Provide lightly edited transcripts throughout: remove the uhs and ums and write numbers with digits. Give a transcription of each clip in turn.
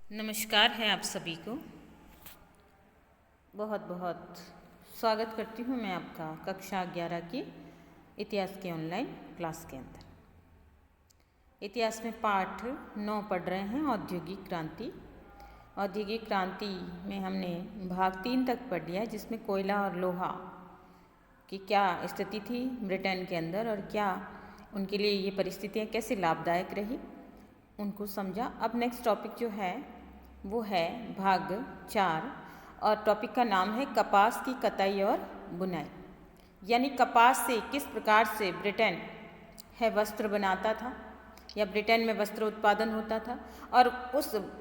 नमस्कार है आप सभी को। बहुत बहुत स्वागत करती हूँ मैं आपका कक्षा 11 की इतिहास के ऑनलाइन क्लास के अंदर। इतिहास में पाठ 9 पढ़ रहे हैं औद्योगिक क्रांति। औद्योगिक क्रांति में हमने भाग 3 तक पढ़ लिया, जिसमें कोयला और लोहा की क्या स्थिति थी ब्रिटेन के अंदर और क्या उनके लिए ये परिस्थितियाँ कैसे लाभदायक रही, उनको समझा। अब नेक्स्ट टॉपिक जो है वो है भाग 4 और टॉपिक का नाम है कपास की कताई और बुनाई। यानी कपास से किस प्रकार से ब्रिटेन है वस्त्र बनाता था या ब्रिटेन में वस्त्र उत्पादन होता था, और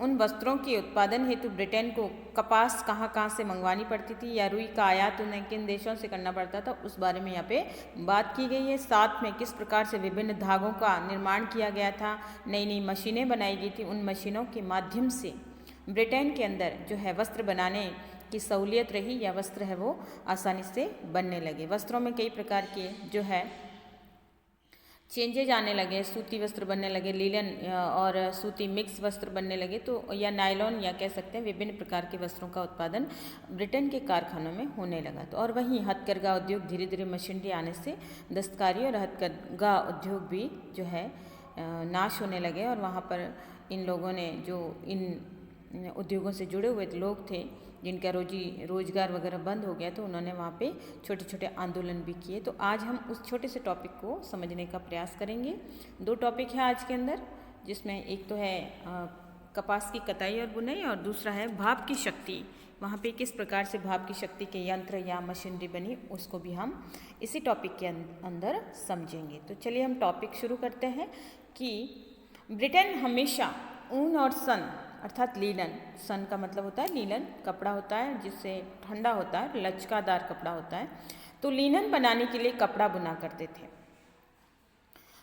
उन वस्त्रों के उत्पादन हेतु ब्रिटेन को कपास कहाँ कहाँ से मंगवानी पड़ती थी या रुई का आयात उन्हें किन देशों से करना पड़ता था, उस बारे में यहाँ पे बात की गई है। साथ में किस प्रकार से विभिन्न धागों का निर्माण किया गया था, नई नई मशीनें बनाई गई थी, उन मशीनों के माध्यम से ब्रिटेन के अंदर जो है वस्त्र बनाने की सहूलियत रही या वस्त्र है वो आसानी से बनने लगे। वस्त्रों में कई प्रकार के जो है चेंजेज आने लगे, सूती वस्त्र बनने लगे, लीलन और सूती मिक्स वस्त्र बनने लगे, तो या नायलॉन या कह सकते हैं विभिन्न प्रकार के वस्त्रों का उत्पादन ब्रिटेन के कारखानों में होने लगा। तो और वहीं हथकरघा उद्योग धीरे धीरे मशीनरी आने से दस्तकारी और हथकरघा उद्योग भी जो है नाश होने लगे, और वहाँ पर इन लोगों ने जो इन उद्योगों से जुड़े हुए लोग थे जिनका रोजगार वगैरह बंद हो गया, तो उन्होंने वहाँ पे छोटे छोटे आंदोलन भी किए। तो आज हम उस छोटे से टॉपिक को समझने का प्रयास करेंगे। 2 टॉपिक है आज के अंदर, जिसमें एक तो है कपास की कताई और बुनाई और दूसरा है भाप की शक्ति। वहाँ पे किस प्रकार से भाप की शक्ति के यंत्र या मशीनरी बनी, उसको भी हम इसी टॉपिक के अंदर समझेंगे। तो चलिए हम टॉपिक शुरू करते हैं कि ब्रिटेन हमेशा ऊन और सन अर्थात लीलन, सन का मतलब होता है लीलन, कपड़ा होता है जिससे ठंडा होता है, लचकादार कपड़ा होता है, तो लीलन बनाने के लिए कपड़ा बुना करते थे।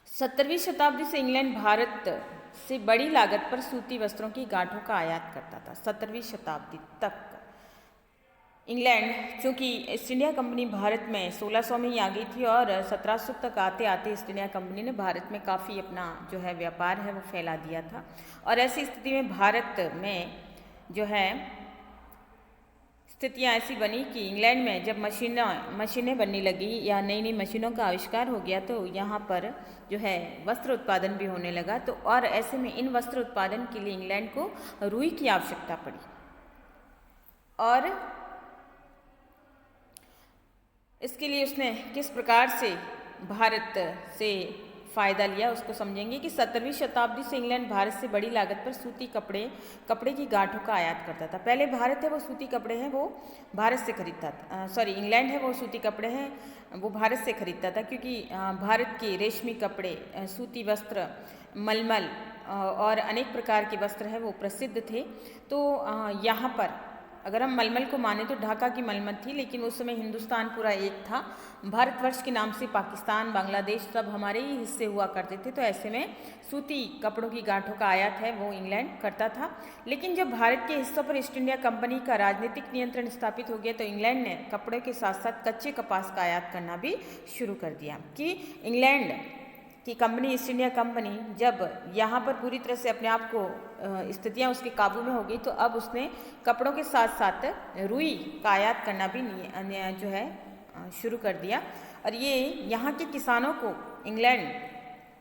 17वीं शताब्दी से इंग्लैंड भारत से बड़ी लागत पर सूती वस्त्रों की गांठों का आयात करता था। 17वीं शताब्दी तक इंग्लैंड, चूँकि ईस्ट इंडिया कंपनी भारत में 1600 में ही आ गई थी, और 1700 तक आते आते ईस्ट इंडिया कंपनी ने भारत में काफ़ी अपना जो है व्यापार है वो फैला दिया था। और ऐसी स्थिति में भारत में जो है स्थितियाँ ऐसी बनी कि इंग्लैंड में जब मशीनें बनने लगी या नई नई मशीनों का आविष्कार हो गया, तो यहाँ पर जो है वस्त्र उत्पादन भी होने लगा। तो और ऐसे में इन वस्त्र उत्पादन के लिए इंग्लैंड को रुई की आवश्यकता पड़ी, और इसके लिए उसने किस प्रकार से भारत से फ़ायदा लिया उसको समझेंगे कि 17वीं शताब्दी से इंग्लैंड भारत से बड़ी लागत पर सूती कपड़े की गांठों का आयात करता था। पहले भारत है वो सूती कपड़े हैं वो भारत से खरीदता था, इंग्लैंड है वो सूती कपड़े हैं वो भारत से खरीदता था, क्योंकि भारत के रेशमी कपड़े, सूती वस्त्र, मलमल और अनेक प्रकार के वस्त्र है वो प्रसिद्ध थे। तो यहाँ पर अगर हम मलमल को माने तो ढाका की मलमल थी, लेकिन उस समय हिंदुस्तान पूरा एक था। भारतवर्ष के नाम से पाकिस्तान, बांग्लादेश सब हमारे ही हिस्से हुआ करते थे। तो ऐसे में सूती कपड़ों की गांठों का आयात है वो इंग्लैंड करता था। लेकिन जब भारत के हिस्सों पर ईस्ट इंडिया कंपनी का राजनीतिक नियंत्रण स्थापित हो गया, तो इंग्लैंड ने कपड़े के साथ साथ कच्चे कपास का आयात करना भी शुरू कर दिया। कि इंग्लैंड कि कंपनी, ईस्ट इंडिया कंपनी जब यहाँ पर पूरी तरह से अपने आप को स्थितियाँ उसके काबू में हो गई, तो अब उसने कपड़ों के साथ साथ रुई का आयात करना भी जो है शुरू कर दिया। और ये यहाँ के किसानों को इंग्लैंड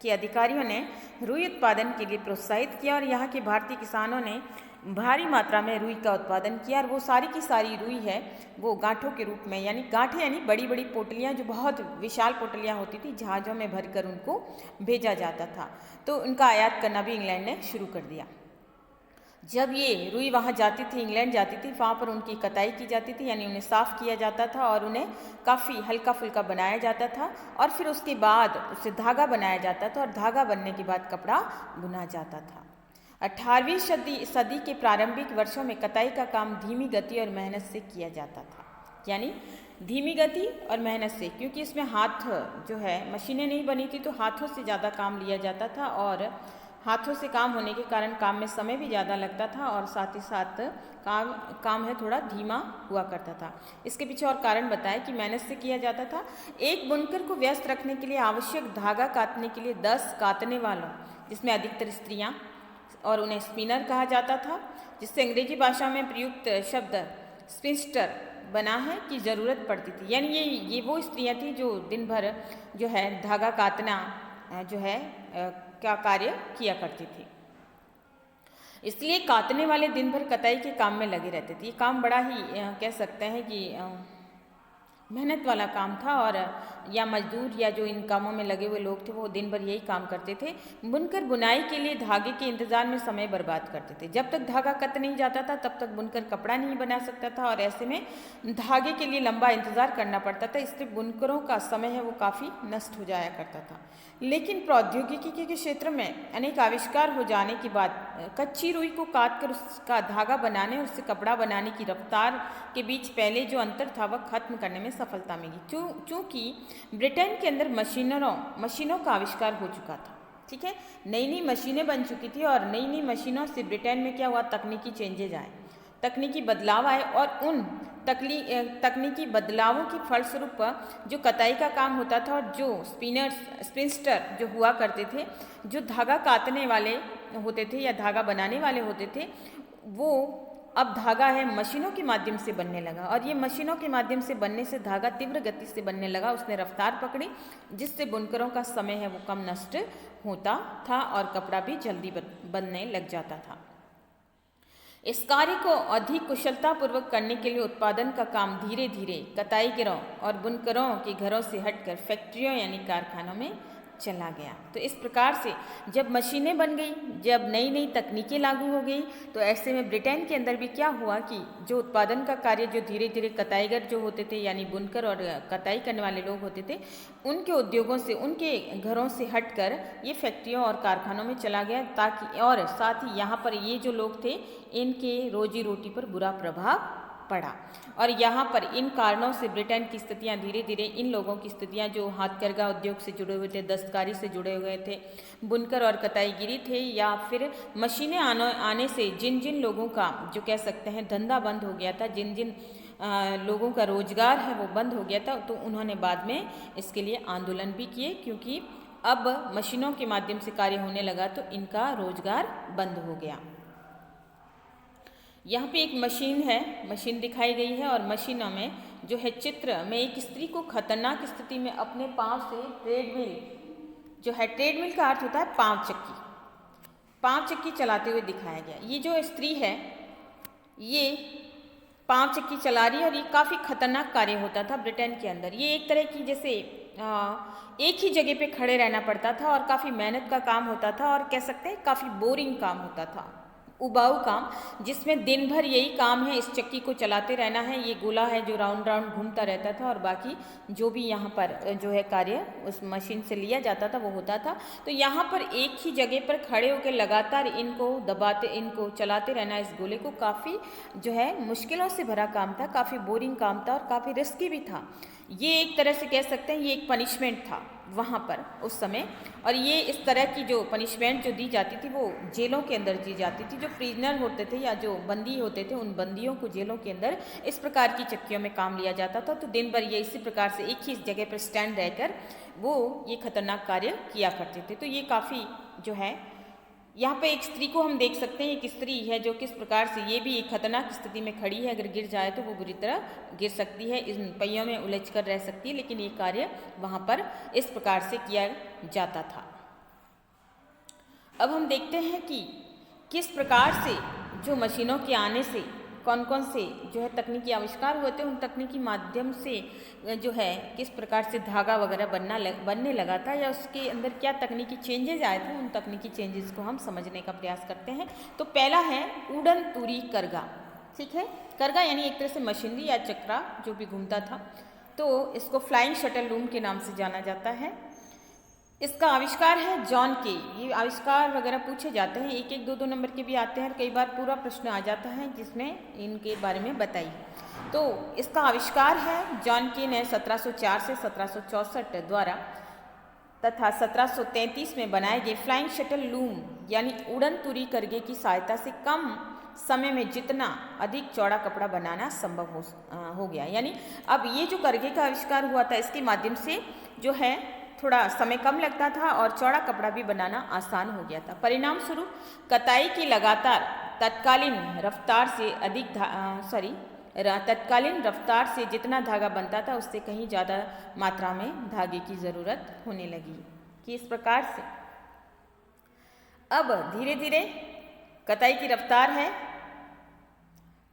के अधिकारियों ने रुई उत्पादन के लिए प्रोत्साहित किया, और यहाँ के भारतीय किसानों ने भारी मात्रा में रुई का उत्पादन किया। और वो सारी की सारी रुई है वो गांठों के रूप में, यानी गांठें यानी बड़ी बड़ी पोटलियाँ, जो बहुत विशाल पोटलियाँ होती थी, जहाज़ों में भरकर उनको भेजा जाता था। तो उनका आयात करना भी इंग्लैंड ने शुरू कर दिया। जब ये रुई वहाँ जाती थी, इंग्लैंड जाती थी, वहाँ पर उनकी कताई की जाती थी, यानी उन्हें साफ़ किया जाता था और उन्हें काफ़ी हल्का फुल्का बनाया जाता था, और फिर उसके बाद उससे धागा बनाया जाता था, और धागा बनने के बाद कपड़ा बुना जाता था। 18वीं सदी के प्रारंभिक वर्षों में कताई का काम धीमी गति और मेहनत से किया जाता था। यानी धीमी गति और मेहनत से, क्योंकि इसमें हाथ जो है मशीनें नहीं बनी थी, तो हाथों से ज़्यादा काम लिया जाता था, और हाथों से काम होने के कारण काम में समय भी ज़्यादा लगता था, और साथ ही साथ काम है थोड़ा धीमा हुआ करता था। इसके पीछे और कारण बताएं कि मेहनत से किया जाता था। एक बुनकर को व्यस्त रखने के लिए आवश्यक धागा काटने के लिए 10 काटने वालों, जिसमें अधिकतर स्त्रियाँ और उन्हें स्पिनर कहा जाता था, जिससे अंग्रेजी भाषा में प्रयुक्त शब्द स्पिंस्टर बना है की ज़रूरत पड़ती थी। यानी ये वो स्त्रियां थी जो दिन भर जो है धागा काटना जो है क्या कार्य किया करती थी। इसलिए काटने वाले दिन भर कताई के काम में लगे रहते थे। ये काम बड़ा ही कह सकते हैं कि मेहनत वाला काम था, और या मजदूर या जो इन कामों में लगे हुए लोग थे वो दिन भर यही काम करते थे। बुनकर बुनाई के लिए धागे के इंतजार में समय बर्बाद करते थे। जब तक धागा कट नहीं जाता था तब तक बुनकर कपड़ा नहीं बना सकता था, और ऐसे में धागे के लिए लंबा इंतजार करना पड़ता था। इसलिए बुनकरों का समय है वो काफ़ी नष्ट हो जाया करता था। लेकिन प्रौद्योगिकी के क्षेत्र में अनेक आविष्कार हो जाने के बाद कच्ची रुई को काट कर उसका धागा बनाने और उससे कपड़ा बनाने की रफ्तार के बीच पहले जो अंतर था वह खत्म करने में सफलता मिली। चूँकि ब्रिटेन के अंदर मशीनों का आविष्कार हो चुका था। ठीक है, नई नई मशीनें बन चुकी थी, और नई नई मशीनों से ब्रिटेन में क्या हुआ, तकनीकी चेंजेज आए, तकनीकी बदलाव आए, और उन तकनीकी बदलावों की फलस्वरूप जो कताई का काम होता था और जो स्पिंस्टर जो हुआ करते थे, जो धागा काटने वाले होते थे या धागा बनाने वाले होते थे, वो अब धागा है मशीनों के माध्यम से बनने लगा। और ये मशीनों के माध्यम से बनने से धागा तीव्र गति से बनने लगा, उसने रफ्तार पकड़ी, जिससे बुनकरों का समय है वो कम नष्ट होता था और कपड़ा भी जल्दी बनने लग जाता था। इस कार्य को अधिक कुशलतापूर्वक करने के लिए उत्पादन का काम धीरे धीरे कताई गिरों और बुनकरों के घरों से हटकर फैक्ट्रियों यानी कारखानों में चला गया। तो इस प्रकार से जब मशीनें बन गई, जब नई नई तकनीकें लागू हो गई, तो ऐसे में ब्रिटेन के अंदर भी क्या हुआ कि जो उत्पादन का कार्य जो धीरे धीरे कताईगर जो होते थे यानी बुनकर और कताई करने वाले लोग होते थे, उनके उद्योगों से, उनके घरों से हटकर ये फैक्ट्रियों और कारखानों में चला गया, ताकि और साथ ही यहाँ पर ये जो लोग थे इनके रोजी रोटी पर बुरा प्रभाव पड़ा। और यहाँ पर इन कारणों से ब्रिटेन की स्थितियाँ धीरे धीरे, इन लोगों की स्थितियाँ जो हाथकरघा उद्योग से जुड़े हुए थे, दस्तकारी से जुड़े हुए थे, बुनकर और कताईगिरी थे, या फिर मशीनें आने से जिन जिन लोगों का जो कह सकते हैं धंधा बंद हो गया था, जिन जिन लोगों का रोजगार है वो बंद हो गया था, तो उन्होंने बाद में इसके लिए आंदोलन भी किए, क्योंकि अब मशीनों के माध्यम से कार्य होने लगा तो इनका रोजगार बंद हो गया। यहाँ पे एक मशीन दिखाई गई है, और मशीनों में जो है चित्र में एक स्त्री को खतरनाक स्थिति में अपने पांव से ट्रेडमिल, जो है ट्रेडमिल का अर्थ होता है पांव चक्की चलाते हुए दिखाया गया। ये जो स्त्री है ये पांव चक्की चला रही है, और ये काफ़ी खतरनाक कार्य होता था ब्रिटेन के अंदर। ये एक तरह की जैसे एक ही जगह पे खड़े रहना पड़ता था, और काफ़ी मेहनत का काम होता था, और कह सकते हैं काफ़ी बोरिंग काम होता था, उबाऊ काम, जिसमें दिन भर यही काम है, इस चक्की को चलाते रहना है। ये गोला है जो राउंड राउंड घूमता रहता था, और बाकी जो भी यहाँ पर जो है कार्य उस मशीन से लिया जाता था वो होता था। तो यहाँ पर एक ही जगह पर खड़े होकर लगातार इनको दबाते, इनको चलाते रहना, इस गोले को, काफ़ी जो है मुश्किलों से भरा काम था, काफ़ी बोरिंग काम था, और काफ़ी रिस्की भी था। ये एक तरह से कह सकते हैं ये एक पनिशमेंट था वहाँ पर उस समय। और ये इस तरह की जो पनिशमेंट जो दी जाती थी वो जेलों के अंदर दी जाती थी। जो प्रिजनर होते थे या जो बंदी होते थे, उन बंदियों को जेलों के अंदर इस प्रकार की चक्कियों में काम लिया जाता था। तो दिन भर ये इसी प्रकार से एक ही जगह पर स्टैंड रहकर वो ये खतरनाक कार्य किया करते थे। तो ये काफ़ी जो है, यहाँ पे एक स्त्री को हम देख सकते हैं, एक स्त्री है जो किस प्रकार से ये भी एक खतरनाक स्थिति में खड़ी है। अगर गिर जाए तो वो बुरी तरह गिर सकती है, इन पहियों में उलझ कर रह सकती है, लेकिन ये कार्य वहाँ पर इस प्रकार से किया जाता था। अब हम देखते हैं कि किस प्रकार से जो मशीनों के आने से कौन कौन से जो है तकनीकी आविष्कार हुए थे, उन तकनीकी माध्यम से जो है किस प्रकार से धागा वगैरह बनने लगा था, या उसके अंदर क्या तकनीकी चेंजेस आए थे, उन तकनीकी चेंजेस को हम समझने का प्रयास करते हैं। तो पहला है उड़न तुरी करगा। ठीक है, करगा यानी एक तरह से मशीनरी या चक्रा जो भी घूमता था, तो इसको फ्लाइंग शटल लूम के नाम से जाना जाता है। इसका आविष्कार है जॉन के। ये आविष्कार वगैरह पूछे जाते हैं, एक एक दो दो नंबर के भी आते हैं, और कई बार पूरा प्रश्न आ जाता है जिसमें इनके बारे में बताइए। तो इसका आविष्कार है जॉन के ने 1704 से 1764 द्वारा तथा 1733 में बनाए गए फ्लाइंग शटल लूम यानी उड़न तुरी करगे की सहायता से कम समय में जितना अधिक चौड़ा कपड़ा बनाना संभव हो गया। यानी अब ये जो करगे का आविष्कार हुआ था, इसके माध्यम से जो है थोड़ा समय कम लगता था और चौड़ा कपड़ा भी बनाना आसान हो गया था। परिणाम स्वरूप कताई की लगातार तत्कालीन रफ्तार से तत्कालीन रफ्तार से जितना धागा बनता था उससे कहीं ज़्यादा मात्रा में धागे की ज़रूरत होने लगी। कि इस प्रकार से अब धीरे धीरे कताई की रफ्तार है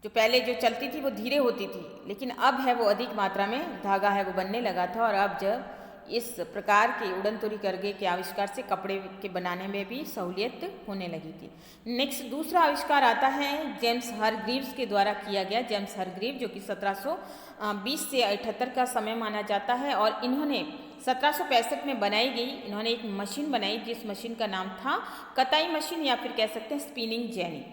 जो पहले जो चलती थी वो धीरे होती थी, लेकिन अब है वो अधिक मात्रा में धागा है वो बनने लगा था। और अब जब इस प्रकार के उड़न तोड़ी करघे के आविष्कार से कपड़े के बनाने में भी सहूलियत होने लगी थी। नेक्स्ट दूसरा आविष्कार आता है जेम्स हारग्रीव्स के द्वारा किया गया। जेम्स हारग्रीव जो कि 1720 से 78 का समय माना जाता है और इन्होंने 1765 में बनाई गई इन्होंने एक मशीन बनाई जिस मशीन का नाम था कताई मशीन या फिर कह सकते हैं स्पिनिंग जेनी।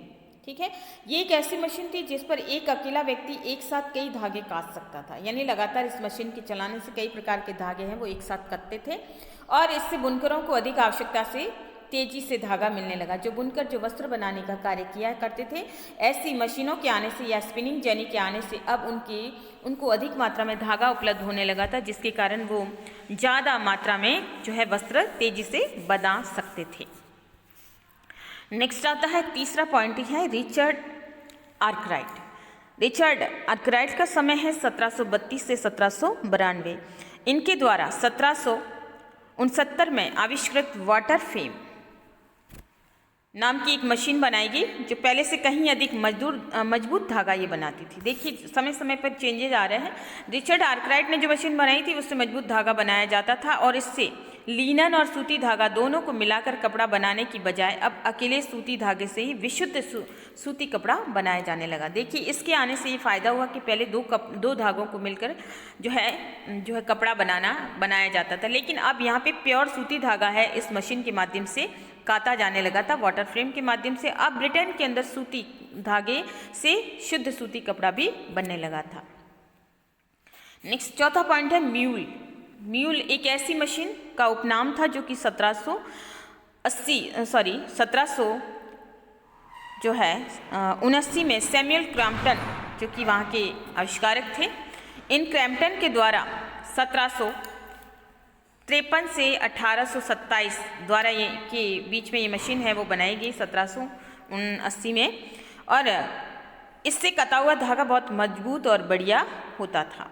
ठीक है, ये एक ऐसी मशीन थी जिस पर एक अकेला व्यक्ति एक साथ कई धागे काट सकता था, यानी लगातार इस मशीन के चलाने से कई प्रकार के धागे हैं वो एक साथ कटते थे और इससे बुनकरों को अधिक आवश्यकता से तेजी से धागा मिलने लगा। जो बुनकर जो वस्त्र बनाने का कार्य किया करते थे, ऐसी मशीनों के आने से या स्पिनिंग जेनी के आने से अब उनको अधिक मात्रा में धागा उपलब्ध होने लगा था, जिसके कारण वो ज़्यादा मात्रा में जो है वस्त्र तेजी से बना सकते थे। नेक्स्ट आता है तीसरा पॉइंट है रिचर्ड आर्कराइट। रिचर्ड आर्कराइट का समय है 1732 से 1792। इनके द्वारा 1769 में आविष्कृत वाटर फ्रेम नाम की एक मशीन बनाएगी जो पहले से कहीं अधिक मजबूत धागा ये बनाती थी। देखिए समय समय पर चेंजेज आ रहे हैं। रिचर्ड आर्कराइट ने जो मशीन बनाई थी उससे मजबूत धागा बनाया जाता था और इससे लीनन और सूती धागा दोनों को मिलाकर कपड़ा बनाने की बजाय अब अकेले सूती धागे से ही विशुद्ध सूती कपड़ा बनाया जाने लगा। देखिए इसके आने से ये फ़ायदा हुआ कि पहले दो धागों को मिलकर जो है कपड़ा बनाया जाता था, लेकिन अब यहाँ पे प्योर सूती धागा है इस मशीन के माध्यम से काता जाने लगा था वाटर फ्रेम के माध्यम से। अब ब्रिटेन के अंदर सूती धागे से शुद्ध सूती कपड़ा भी बनने लगा था। नेक्स्ट चौथा पॉइंट है म्यूल। म्यूल एक ऐसी मशीन का उपनाम था जो कि 1779 में सैमुअल क्रैम्पटन जो कि वहाँ के आविष्कारक थे, इन क्रैम्पटन के द्वारा 1753 से 1827 द्वारा ये के बीच में ये मशीन है वो बनाई गई 1779 में, और इससे कटा हुआ धागा बहुत मजबूत और बढ़िया होता था।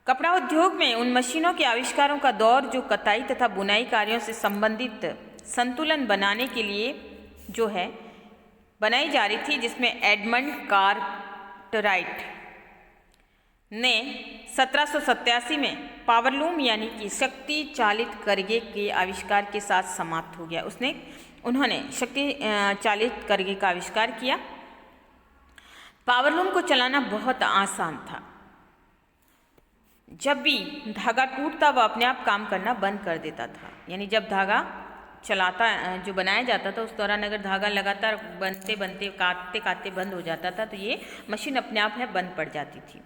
कपड़ा उद्योग में उन मशीनों के आविष्कारों का दौर जो कताई तथा बुनाई कार्यों से संबंधित संतुलन बनाने के लिए जो है बनाई जा रही थी, जिसमें एडमंड कार्टराइट ने 1787 में पावरलूम यानी कि शक्ति चालित करघे के आविष्कार के साथ समाप्त हो गया। उन्होंने शक्ति चालित करघे का आविष्कार किया। पावरलूम को चलाना बहुत आसान था। जब भी धागा टूटता वह अपने आप काम करना बंद कर देता था, यानी जब धागा जो बनाया जाता था उस दौरान अगर धागा लगातार बनते बनते काटते बंद हो जाता था तो ये मशीन अपने आप है बंद पड़ जाती थी।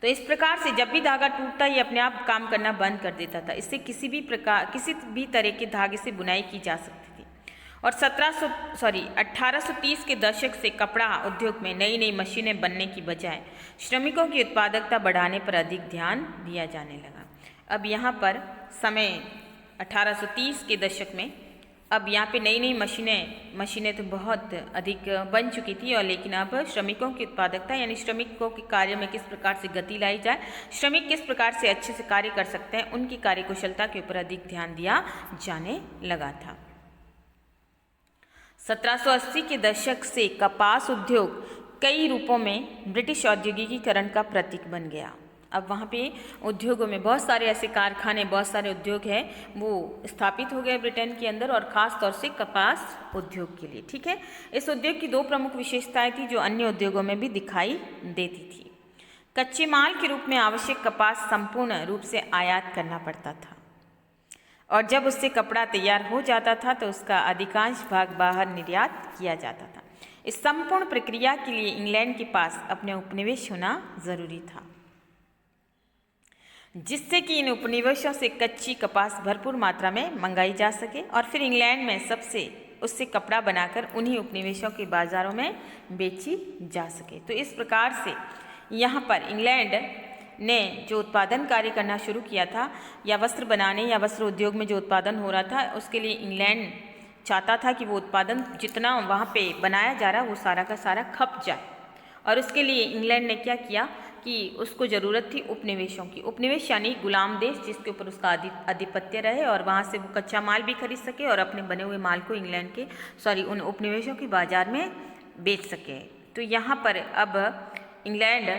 तो इस प्रकार से जब भी धागा टूटता ये अपने आप काम करना बंद कर देता था। इससे किसी भी तरह के धागे से बुनाई की जा सकती थी। और 1830 के दशक से कपड़ा उद्योग में नई नई मशीनें बनने की बजाय श्रमिकों की उत्पादकता बढ़ाने पर अधिक ध्यान दिया जाने लगा। अब यहाँ पर समय 1830 के दशक में अब यहाँ पे नई नई मशीनें तो बहुत अधिक बन चुकी थी, और लेकिन अब श्रमिकों की उत्पादकता यानी श्रमिकों के कार्य में किस प्रकार से गति लाई जाए, श्रमिक किस प्रकार से अच्छे से कार्य कर सकते हैं, उनकी कार्यकुशलता के ऊपर अधिक ध्यान दिया जाने लगा था। 1780 के दशक से कपास उद्योग कई रूपों में ब्रिटिश औद्योगिकीकरण का प्रतीक बन गया। अब वहाँ पे उद्योगों में बहुत सारे ऐसे कारखाने, बहुत सारे उद्योग हैं वो स्थापित हो गए ब्रिटेन के अंदर, और ख़ास तौर से कपास उद्योग के लिए। ठीक है, इस उद्योग की दो प्रमुख विशेषताएं थी जो अन्य उद्योगों में भी दिखाई देती थी। कच्चे माल के रूप में आवश्यक कपास संपूर्ण रूप से आयात करना पड़ता था, और जब उससे कपड़ा तैयार हो जाता था तो उसका अधिकांश भाग बाहर निर्यात किया जाता था। इस संपूर्ण प्रक्रिया के लिए इंग्लैंड के पास अपने उपनिवेश होना जरूरी था, जिससे कि इन उपनिवेशों से कच्ची कपास भरपूर मात्रा में मंगाई जा सके और फिर इंग्लैंड में उससे कपड़ा बनाकर उन्हीं उपनिवेशों के बाज़ारों में बेची जा सके। तो इस प्रकार से यहाँ पर इंग्लैंड ने जो उत्पादन कार्य करना शुरू किया था, या वस्त्र बनाने या वस्त्र उद्योग में जो उत्पादन हो रहा था, उसके लिए इंग्लैंड चाहता था कि वो उत्पादन जितना वहाँ पे बनाया जा रहा वो सारा का सारा खप जाए। और उसके लिए इंग्लैंड ने क्या किया कि उसको ज़रूरत थी उपनिवेशों की। उपनिवेश यानी गुलाम देश, जिसके ऊपर उसका आधिपत्य रहे और वहाँ से वो कच्चा माल भी खरीद सके और अपने बने हुए माल को इंग्लैंड के उन उपनिवेशों के बाज़ार में बेच सके। तो यहाँ पर अब इंग्लैंड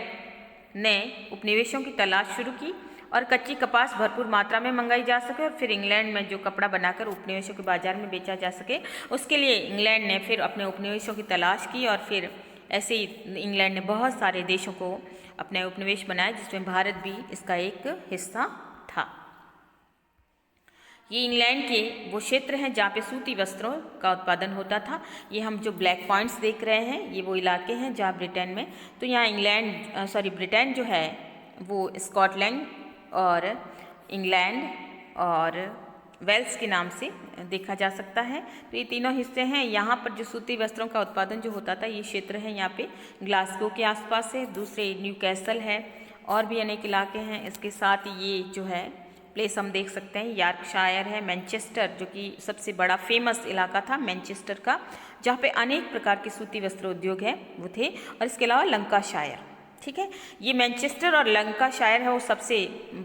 ने उपनिवेशों की तलाश शुरू की और कच्ची कपास भरपूर मात्रा में मंगाई जा सके और फिर इंग्लैंड में जो कपड़ा बनाकर उपनिवेशों के बाज़ार में बेचा जा सके, उसके लिए इंग्लैंड ने फिर अपने उपनिवेशों की तलाश की। और फिर ऐसे ही इंग्लैंड ने बहुत सारे देशों को अपने उपनिवेश बनाए, जिसमें भारत भी इसका एक हिस्सा था। ये इंग्लैंड के वो क्षेत्र हैं जहाँ पे सूती वस्त्रों का उत्पादन होता था। ये हम जो ब्लैक पॉइंट्स देख रहे हैं, ये वो इलाके हैं जहाँ ब्रिटेन में, तो यहाँ ब्रिटेन जो है वो स्कॉटलैंड और इंग्लैंड और वेल्स के नाम से देखा जा सकता है। तो ये तीनों हिस्से हैं। यहाँ पर जो सूती वस्त्रों का उत्पादन जो होता था, ये क्षेत्र है यहाँ पे ग्लासगो के आसपास है, दूसरे न्यूकैसल है, और भी अनेक इलाके हैं। इसके साथ ये जो है प्लेस हम देख सकते हैं, यॉर्कशायर है, मैनचेस्टर जो कि सबसे बड़ा फेमस इलाका था मैनचेस्टर का, जहाँ पे अनेक प्रकार के सूती वस्त्र उद्योग है वो थे। और इसके अलावा लंकाशायर, ठीक है, ये मैनचेस्टर और लंकाशायर है वो सबसे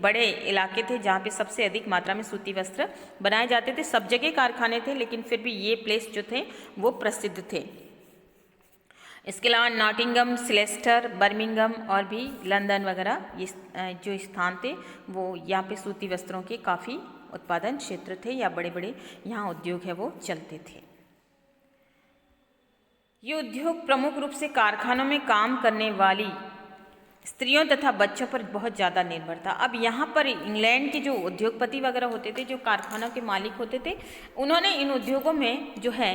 बड़े इलाके थे जहाँ पे सबसे अधिक मात्रा में सूती वस्त्र बनाए जाते थे। सब जगह कारखाने थे, लेकिन फिर भी ये प्लेस जो थे वो प्रसिद्ध थे। इसके अलावा नॉटिंगम, सिलेस्टर, बर्मिंघम और भी लंदन वगैरह ये जो स्थान थे वो यहाँ पे सूती वस्त्रों के काफ़ी उत्पादन क्षेत्र थे, या बड़े बड़े यहाँ उद्योग है वो चलते थे। ये उद्योग प्रमुख रूप से कारखानों में काम करने वाली स्त्रियों तथा बच्चों पर बहुत ज़्यादा निर्भर था। अब यहाँ पर इंग्लैंड के जो उद्योगपति वगैरह होते थे, जो कारखानों के मालिक होते थे, उन्होंने इन उद्योगों में जो है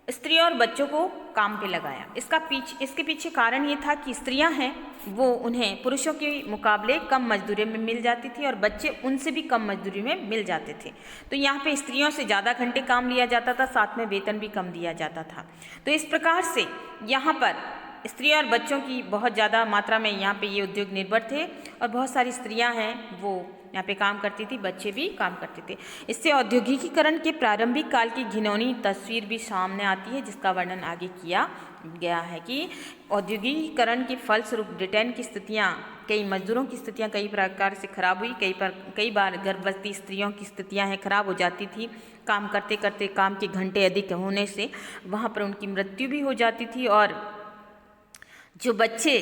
स्त्रियों और बच्चों को काम पे लगाया। इसके पीछे कारण ये था कि स्त्रियां हैं वो उन्हें पुरुषों के मुकाबले कम मजदूरी में मिल जाती थी और बच्चे उनसे भी कम मजदूरी में मिल जाते थे। तो यहाँ पे स्त्रियों से ज़्यादा घंटे काम लिया जाता था, साथ में वेतन भी कम दिया जाता था। तो इस प्रकार से यहाँ पर स्त्रियों और बच्चों की बहुत ज़्यादा मात्रा में यहाँ पे ये उद्योग निर्भर थे और बहुत सारी स्त्रियाँ हैं वो यहाँ पे काम करती थी, बच्चे भी काम करते थे। इससे औद्योगिकीकरण के प्रारंभिक काल की घिनौनी तस्वीर भी सामने आती है, जिसका वर्णन आगे किया गया है कि औद्योगिकीकरण के फलस्वरूप ब्रिटेन की स्थितियाँ, कई मजदूरों की स्थितियाँ कई प्रकार से खराब हुई। कई बार गर्भवती स्त्रियों की स्थितियाँ हैं खराब हो जाती थी, काम करते करते काम के घंटे अधिक होने से वहाँ पर उनकी मृत्यु भी हो जाती थी। और जो बच्चे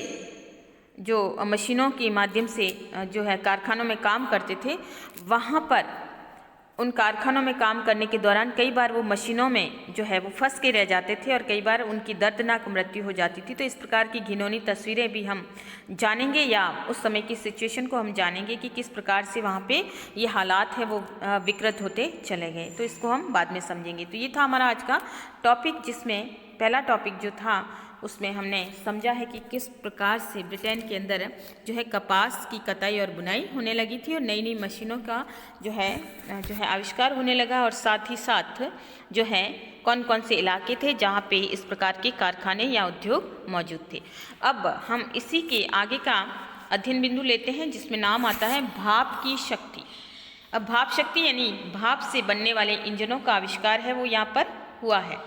जो मशीनों के माध्यम से जो है कारखानों में काम करते थे, वहाँ पर उन कारखानों में काम करने के दौरान कई बार वो मशीनों में जो है वो फंस के रह जाते थे और कई बार उनकी दर्दनाक मृत्यु हो जाती थी। तो इस प्रकार की घिनौनी तस्वीरें भी हम जानेंगे, या उस समय की सिचुएशन को हम जानेंगे कि किस प्रकार से वहाँ पे ये हालात है वो विकृत होते चले गए। तो इसको हम बाद में समझेंगे। तो ये था हमारा आज का टॉपिक, जिसमें पहला टॉपिक जो था उसमें हमने समझा है कि किस प्रकार से ब्रिटेन के अंदर जो है कपास की कताई और बुनाई होने लगी थी और नई नई मशीनों का जो है आविष्कार होने लगा, और साथ ही साथ जो है कौन कौन से इलाके थे जहाँ पे इस प्रकार के कारखाने या उद्योग मौजूद थे। अब हम इसी के आगे का अध्ययन बिंदु लेते हैं, जिसमें नाम आता है भाप की शक्ति। अब भाप शक्ति यानी भाप से बनने वाले इंजनों का आविष्कार है वो यहाँ पर हुआ है।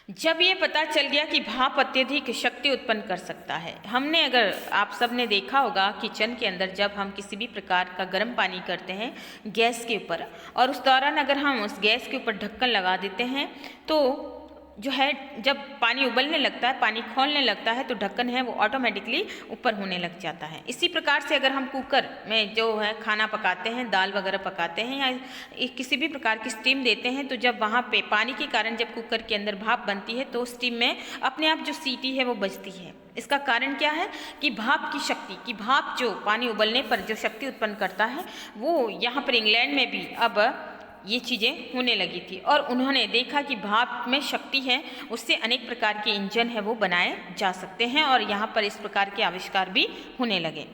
जब ये पता चल गया कि भाप अत्यधिक शक्ति उत्पन्न कर सकता है। हमने अगर आप सब ने देखा होगा किचन के अंदर जब हम किसी भी प्रकार का गर्म पानी करते हैं गैस के ऊपर, और उस दौरान अगर हम उस गैस के ऊपर ढक्कन लगा देते हैं तो जो है जब पानी उबलने लगता है, पानी खौलने लगता है, तो ढक्कन है वो ऑटोमेटिकली ऊपर होने लग जाता है। इसी प्रकार से अगर हम कुकर में जो है खाना पकाते हैं, दाल वगैरह पकाते हैं या किसी भी प्रकार की स्टीम देते हैं, तो जब वहाँ पे पानी के कारण जब कुकर के अंदर भाप बनती है तो स्टीम में अपने आप जो सीटी है वो बजती है। इसका कारण क्या है कि भाप की शक्ति, कि भाप जो पानी उबलने पर जो शक्ति उत्पन्न करता है वो यहाँ पर इंग्लैंड में भी अब ये चीज़ें होने लगी थी, और उन्होंने देखा कि भाप में शक्ति है, उससे अनेक प्रकार के इंजन है वो बनाए जा सकते हैं, और यहाँ पर इस प्रकार के आविष्कार भी होने लगे।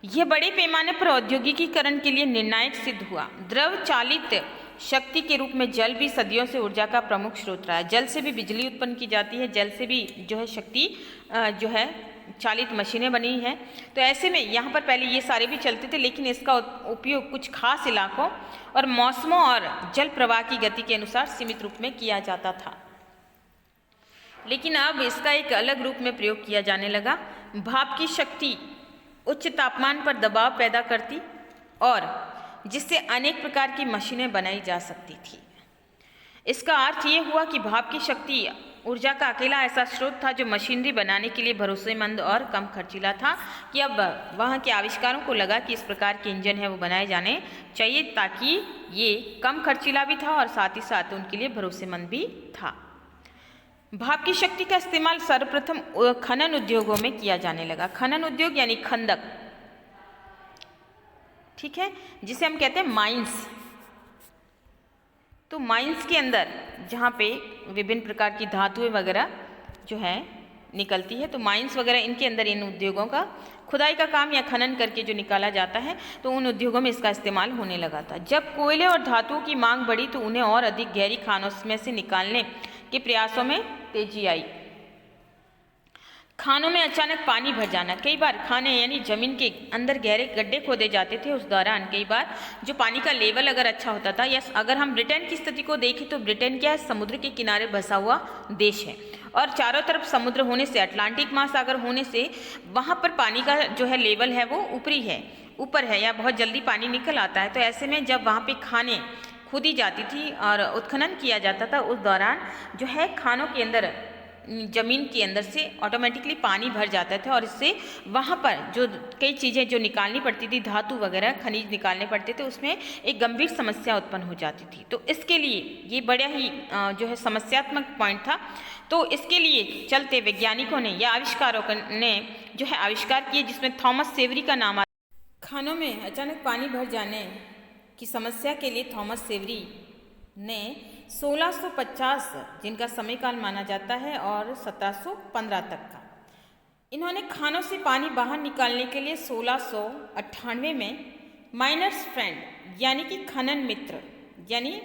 यह बड़े पैमाने पर औद्योगिकीकरण के लिए निर्णायक सिद्ध हुआ। द्रव चालित शक्ति के रूप में जल भी सदियों से ऊर्जा का प्रमुख स्रोत रहा है। जल से भी बिजली उत्पन्न की जाती है, जल से भी जो है शक्ति जो है चालित मशीनें बनी हैं। तो ऐसे में यहाँ पर पहले ये सारे भी चलते थे, लेकिन इसका उपयोग कुछ खास इलाकों और मौसमों और जल प्रवाह की गति के अनुसार सीमित रूप में किया जाता था। लेकिन अब इसका एक अलग रूप में प्रयोग किया जाने लगा। भाप की शक्ति उच्च तापमान पर दबाव पैदा करती और जिससे अनेक प्रकार की मशीनें बनाई जा सकती थी। इसका अर्थ ये हुआ कि भाप की शक्ति ऊर्जा का अकेला ऐसा स्रोत था जो मशीनरी बनाने के लिए भरोसेमंद और कम खर्चीला था, कि अब वहाँ के आविष्कारों को लगा कि इस प्रकार के इंजन है वो बनाए जाने चाहिए, ताकि ये कम खर्चीला भी था और साथ ही साथ उनके लिए भरोसेमंद भी था। भाप की शक्ति का इस्तेमाल सर्वप्रथम खनन उद्योगों में किया जाने लगा। खनन उद्योग यानी खंदक, ठीक है, जिसे हम कहते हैं माइंस। तो माइंस के अंदर जहाँ पे विभिन्न प्रकार की धातुएं वगैरह जो है निकलती है, तो माइंस वगैरह इनके अंदर इन उद्योगों का खुदाई का काम या खनन करके जो निकाला जाता है, तो उन उद्योगों में इसका इस्तेमाल होने लगा था। जब कोयले और धातुओं की मांग बढ़ी तो उन्हें और अधिक गहरी खानों में से निकालने के प्रयासों में तेजी आई। खानों में अचानक पानी भर जाना, कई बार खाने यानी जमीन के अंदर गहरे गड्ढे खोदे जाते थे। उस दौरान कई बार जो पानी का लेवल अगर अच्छा होता था, या अगर हम ब्रिटेन की स्थिति को देखें तो ब्रिटेन क्या है, समुद्र के किनारे बसा हुआ देश है और चारों तरफ समुद्र होने से, अटलांटिक महासागर होने से वहाँ पर पानी का जो है लेवल है वो ऊपर है या बहुत जल्दी पानी निकल आता है। तो ऐसे में जब वहाँ पे खाने खोदी जाती थी और उत्खनन किया जाता था, उस दौरान जो है खानों के अंदर जमीन के अंदर से ऑटोमेटिकली पानी भर जाता था और इससे वहाँ पर जो कई चीज़ें जो निकालनी पड़ती थी, धातु वगैरह खनिज निकालने पड़ते थे, उसमें एक गंभीर समस्या उत्पन्न हो जाती थी। तो इसके लिए ये बड़ा ही जो है समस्यात्मक पॉइंट था। तो इसके लिए चलते वैज्ञानिकों ने या आविष्कारों ने जो है आविष्कार किए, जिसमें थॉमस सेवरी का नाम आता। खानों में अचानक पानी भर जाने की समस्या के लिए थॉमस सेवरी ने 1650 जिनका समय काल माना जाता है और 1715 तक का, इन्होंने खानों से पानी बाहर निकालने के लिए 1698 में माइनर्स फ्रेंड यानी कि खनन मित्र, यानी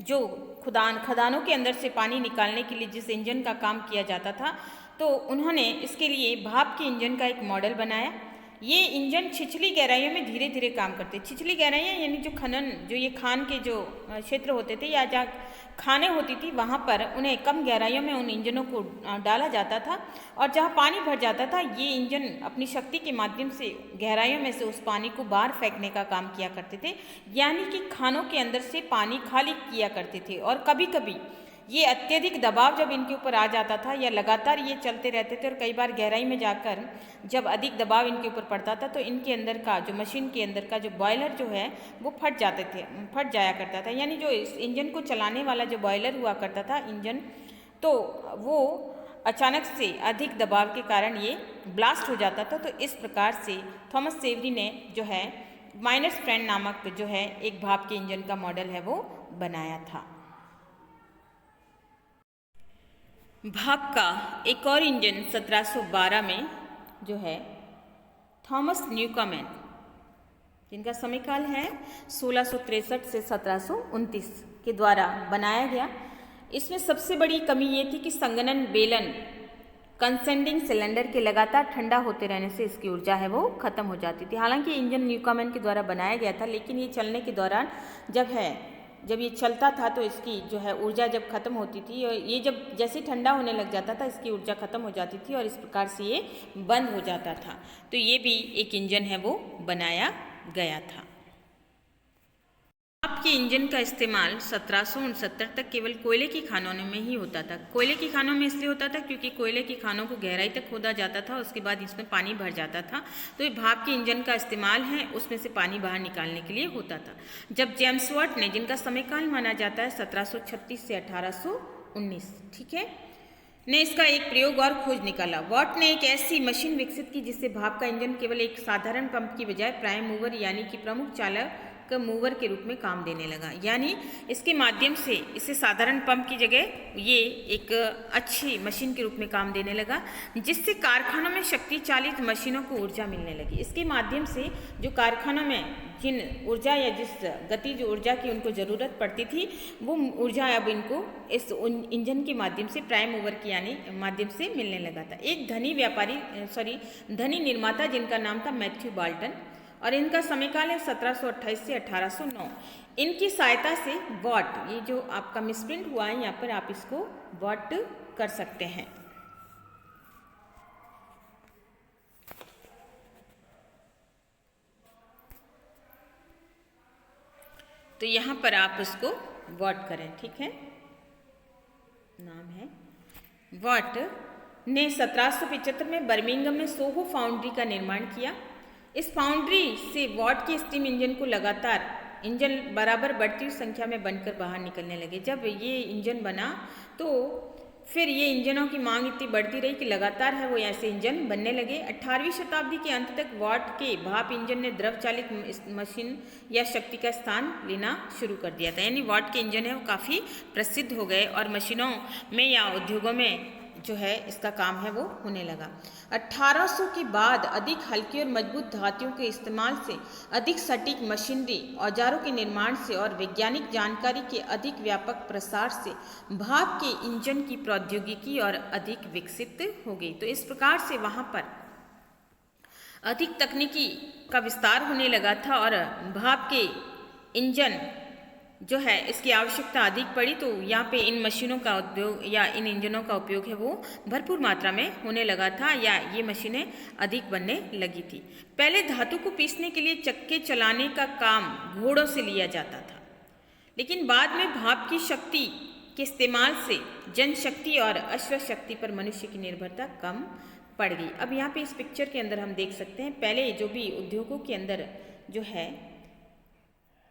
जो खदानों के अंदर से पानी निकालने के लिए जिस इंजन का काम किया जाता था, तो उन्होंने इसके लिए भाप के इंजन का एक मॉडल बनाया। ये इंजन छिछली गहराइयों में धीरे धीरे काम करते। छिछली गहराइयाँ यानी जो खनन, जो ये खान के जो क्षेत्र होते थे या जहाँ खाने होती थी, वहाँ पर उन्हें कम गहराइयों में उन इंजनों को डाला जाता था और जहाँ पानी भर जाता था, ये इंजन अपनी शक्ति के माध्यम से गहराइयों में से उस पानी को बाहर फेंकने का काम किया करते थे, यानी कि खानों के अंदर से पानी खाली किया करते थे। और कभी कभी ये अत्यधिक दबाव जब इनके ऊपर आ जाता था या लगातार ये चलते रहते थे और कई बार गहराई में जाकर जब अधिक दबाव इनके ऊपर पड़ता था, तो इनके अंदर का जो मशीन के अंदर का जो बॉयलर जो है वो फट जाया करता था। यानी जो इस इंजन को चलाने वाला जो बॉयलर हुआ करता था इंजन, तो वो अचानक से अधिक दबाव के कारण ये ब्लास्ट हो जाता था। तो इस प्रकार से थॉमस सेवरी ने जो है माइनर्स फ्रेंड नामक जो है एक भाप के इंजन का मॉडल है वो बनाया था। भाप का एक और इंजन 1712 में जो है थॉमस न्यूकॉमन, जिनका समयकाल है 1663 से 1729 के द्वारा बनाया गया। इसमें सबसे बड़ी कमी ये थी कि संघनन बेलन कंसेंडिंग सिलेंडर के लगातार ठंडा होते रहने से इसकी ऊर्जा है वो खत्म हो जाती थी। हालांकि इंजन न्यूकॉमन के द्वारा बनाया गया था, लेकिन ये चलने के दौरान जब ये चलता था तो इसकी जो है ऊर्जा जब खत्म होती थी और ये जब जैसे ठंडा होने लग जाता था, इसकी ऊर्जा खत्म हो जाती थी और इस प्रकार से ये बंद हो जाता था। तो ये भी एक इंजन है वो बनाया गया था। भाप के इंजन का इस्तेमाल 1769 तक केवल कोयले की खानों में ही होता था। कोयले की खानों में इसलिए होता था क्योंकि कोयले की खानों को गहराई तक खोदा जाता था, उसके बाद इसमें पानी भर जाता था। तो ये भाप के इंजन का इस्तेमाल है उसमें से पानी बाहर निकालने के लिए होता था। जब जेम्स वाट ने, जिनका समयकाल माना जाता है 1736 से 1819, ठीक है, ने इसका एक प्रयोग और खोज निकाला। वाट ने एक ऐसी मशीन विकसित की जिससे भाप का इंजन केवल एक साधारण पंप की बजाय प्राइम मूवर यानी कि प्रमुख चालक मूवर के रूप में काम देने लगा। यानी इसके माध्यम से इसे साधारण पंप की जगह ये एक अच्छी मशीन के रूप में काम देने लगा, जिससे कारखानों में शक्ति चालित मशीनों को ऊर्जा मिलने लगी। इसके माध्यम से जो कारखानों में जिन ऊर्जा या जिस गतिज ऊर्जा की उनको ज़रूरत पड़ती थी वो ऊर्जा अब इनको इस इंजन के माध्यम से प्राइम मूवर के यानी माध्यम से मिलने लगा था। एक धनी निर्माता जिनका नाम था मैथ्यू बाल्टन और इनका समयकाल है 1728 से 1809। इनकी सहायता से वॉट, ये जो आपका मिसप्रिंट हुआ है यहाँ पर आप इसको वॉट कर सकते हैं। तो यहाँ पर आप उसको वॉट करें, ठीक है। नाम है वॉट ने 1775 में बर्मिंघम में सोहो फाउंड्री का निर्माण किया। इस फाउंड्री से वॉट के स्टीम इंजन को लगातार इंजन बराबर बढ़ती हुई संख्या में बनकर बाहर निकलने लगे। जब ये इंजन बना तो फिर ये इंजनों की मांग इतनी बढ़ती रही कि लगातार है वो ऐसे इंजन बनने लगे। 18वीं शताब्दी के अंत तक वॉट के भाप इंजन ने द्रव चालित मशीन या शक्ति का स्थान लेना शुरू कर दिया था। यानी वॉट के इंजन है वो काफ़ी प्रसिद्ध हो गए और मशीनों में या उद्योगों में जो है इसका काम है वो होने लगा। 1800 के बाद अधिक हल्की और मजबूत धातुओं के इस्तेमाल से, अधिक सटीक मशीनरी औजारों के निर्माण से और वैज्ञानिक जानकारी के अधिक व्यापक प्रसार से भाप के इंजन की प्रौद्योगिकी और अधिक विकसित हो गई। तो इस प्रकार से वहाँ पर अधिक तकनीकी का विस्तार होने लगा था और भाप के इंजन जो है इसकी आवश्यकता अधिक पड़ी। तो यहाँ पे इन मशीनों का उद्योग या इन इंजनों का उपयोग है वो भरपूर मात्रा में होने लगा था या ये मशीनें अधिक बनने लगी थी। पहले धातु को पीसने के लिए चक्के चलाने का काम घोड़ों से लिया जाता था, लेकिन बाद में भाप की शक्ति के इस्तेमाल से जनशक्ति और अश्वशक्ति पर मनुष्य की निर्भरता कम पड़ गई। अब यहाँ पे इस पिक्चर के अंदर हम देख सकते हैं पहले जो भी उद्योगों के अंदर जो है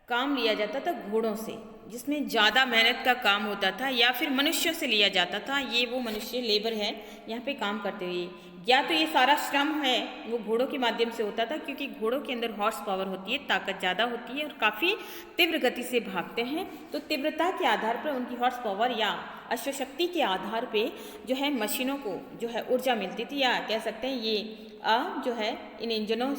काम लिया जाता था घोड़ों से, जिसमें ज़्यादा मेहनत का काम होता था, या फिर मनुष्यों से लिया जाता था। ये वो मनुष्य लेबर है यहाँ पे काम करते हुए, या तो ये सारा श्रम है वो घोड़ों के माध्यम से होता था, क्योंकि घोड़ों के अंदर हॉर्स पावर होती है, ताकत ज़्यादा होती है और काफ़ी तीव्र गति से भागते हैं। तो तीव्रता के आधार पर उनकी हॉर्स पावर या अश्वशक्ति के आधार पे जो है मशीनों को जो है ऊर्जा मिलती थी, या कह सकते हैं ये जो है इन इंजनों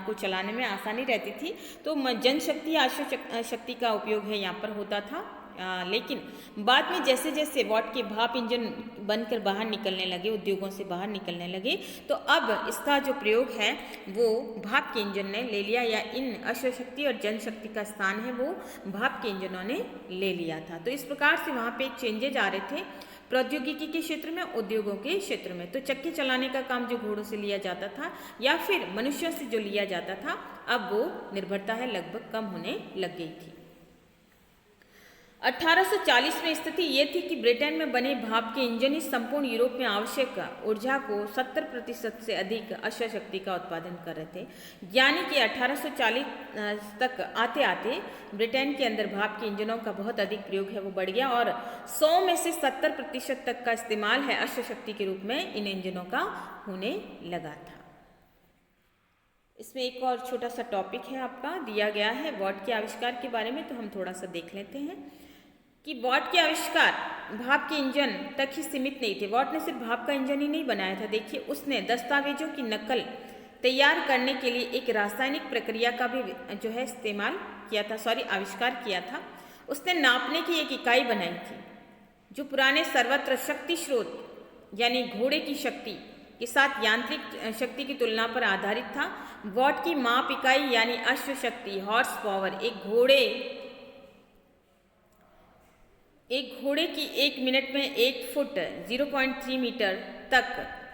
को चलाने में आसानी रहती थी। तो जनशक्ति या अश्वशक्ति का उपयोग है यहाँ पर होता था। लेकिन बाद में जैसे जैसे वॉट के भाप इंजन बनकर बाहर निकलने लगे, उद्योगों से बाहर निकलने लगे, तो अब इसका जो प्रयोग है वो भाप के इंजन ने ले लिया, या इन अश्वशक्ति और जनशक्ति का स्थान है वो भाप के इंजनों ने ले लिया था। तो इस प्रकार से वहाँ पे चेंजेज आ रहे थे प्रौद्योगिकी के क्षेत्र में, उद्योगों के क्षेत्र में। तो चक्की चलाने का काम जो घोड़ों से लिया जाता था या फिर मनुष्यों से जो लिया जाता था, अब वो निर्भरता है लगभग कम होने लग गई थी। 1840 में स्थिति ये थी कि ब्रिटेन में बने भाप के इंजन ही संपूर्ण यूरोप में आवश्यक ऊर्जा को 70% से अधिक अश्वशक्ति का उत्पादन कर रहे थे। यानी कि 1840 तक आते आते ब्रिटेन के अंदर भाप के इंजनों का बहुत अधिक प्रयोग है वो बढ़ गया और 100 में से 70% तक का इस्तेमाल है अश्वशक्ति के रूप में इन इंजनों का होने लगा था। इसमें एक और छोटा सा टॉपिक है आपका दिया गया है वॉट के आविष्कार के बारे में, तो हम थोड़ा सा देख लेते हैं कि वॉट के आविष्कार भाप के इंजन तक ही सीमित नहीं थे। वॉट ने सिर्फ भाप का इंजन ही नहीं बनाया था, देखिए उसने दस्तावेजों की नकल तैयार करने के लिए एक रासायनिक प्रक्रिया का भी जो है इस्तेमाल किया था, आविष्कार किया था। उसने नापने की एक इकाई बनाई थी जो पुराने सर्वत्र शक्ति स्रोत यानी घोड़े की शक्ति के साथ यांत्रिक शक्ति की तुलना पर आधारित था। वॉट की माप इकाई यानी अश्वशक्ति हॉर्स पावर एक घोड़े की 1 मिनट में 1 फुट 0.3 मीटर तक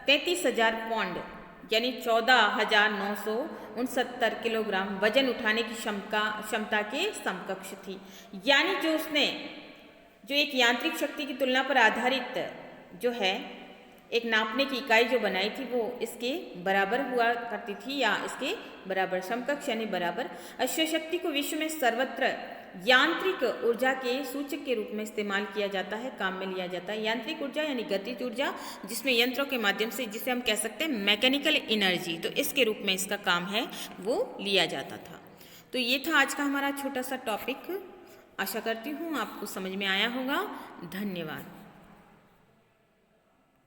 33,000 पाउंड यानी 14,969 किलोग्राम वजन उठाने की क्षमता के समकक्ष थी। यानी जो उसने जो एक यांत्रिक शक्ति की तुलना पर आधारित जो है एक नापने की इकाई जो बनाई थी वो इसके बराबर हुआ करती थी, या इसके बराबर समकक्ष यानी बराबर। अश्वशक्ति को विश्व में सर्वत्र यांत्रिक ऊर्जा के सूचक के रूप में इस्तेमाल किया जाता है, काम में लिया जाता है। यांत्रिक ऊर्जा यानी गतिज ऊर्जा, जिसमें यंत्रों के माध्यम से, जिसे हम कह सकते हैं मैकेनिकल एनर्जी, तो इसके रूप में इसका काम है वो लिया जाता था। तो ये था आज का हमारा छोटा सा टॉपिक। आशा करती हूँ आपको समझ में आया होगा। धन्यवाद।